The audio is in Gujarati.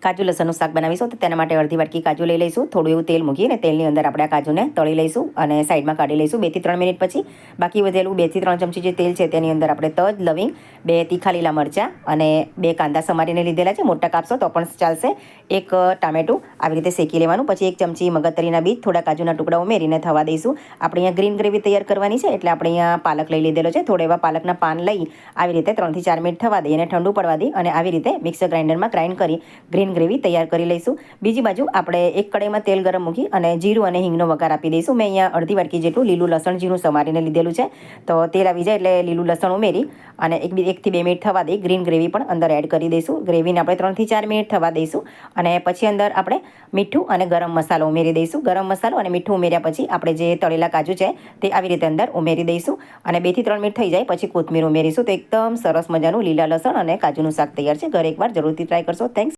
કાજુ લસણનું શાક બનાવીશું તો તેના માટે અડધી વાટકી કાજુ લઈ લઈશું. થોડું એવું તેલ મૂકીને તેલની અંદર આપણે આ કાજુને તળી લઈશું અને સાઈડમાં કાઢી લઈશું 2 થી 3 મિનિટ પછી. બાકી વધેલું 2 થી 3 ચમચી જે તેલ છે તેની અંદર આપણે તજ, લવિંગ, 2 તીખા લીલા મરચાં અને 2 કાંદા સમારીને લીધેલા છે. મોટા કાપશો તો પણ ચાલશે. 1 ટામેટું આવી રીતે શેકી લેવાનું. પછી 1 ચમચી મગજતરીના બીજ, થોડા કાજુના ટુકડા ઉમેરીને થવા દઈશું. આપણે અહીંયા ગ્રીન ગ્રેવી તૈયાર કરવાની છે એટલે આપણે અહીંયા પાલક લઈ લીધેલો છે. થોડા એવા પાલકના પાન લઈ આવી રીતે 3 થી 4 મિનિટ થવા દઈએ અને ઠંડુ પડવા દઈએ અને આવી રીતે મિક્સર ગ્રાઇન્ડરમાં ગ્રાઇન્ડ કરી ગ્રીન ગ્રેવી તૈયાર કરી લઈશું. બીજી બાજુ આપણે એક કડાઈમાં તેલ ગરમ મૂકી અને જીરું અને હિંગનો વઘાર આપી દઈશું. મેં અહીંયા અડધી વાટકી જેટલું લીલું લસણ જીરું સમારીને લીધેલું છે. તો તેલ આવી જાય એટલે લીલું લસણ ઉમેરી અને 1 થી 2 મિનિટ થવા દઈ ગ્રીન ગ્રેવી પણ અંદર એડ કરી દઈશું. ગ્રેવીને આપણે 3 થી 4 મિનિટ થવા દઈશું અને પછી અંદર આપણે મીઠું અને ગરમ મસાલો ઉમેરી દઈશું. ગરમ મસાલો અને મીઠું ઉમેર્યા પછી આપણે જે તળેલા કાજુ છે તે આવી રીતે અંદર ઉમેરી દઈશું અને 2 થી 3 મિનિટ થઈ જાય પછી કોથમીર ઉમેરીશું. તો એકદમ સરસ મજાનું લીલા લસણ અને કાજુનું શાક તૈયાર છે. ઘરે એકવાર જરૂરથી ટ્રાય કરશો. થેન્ક્સ.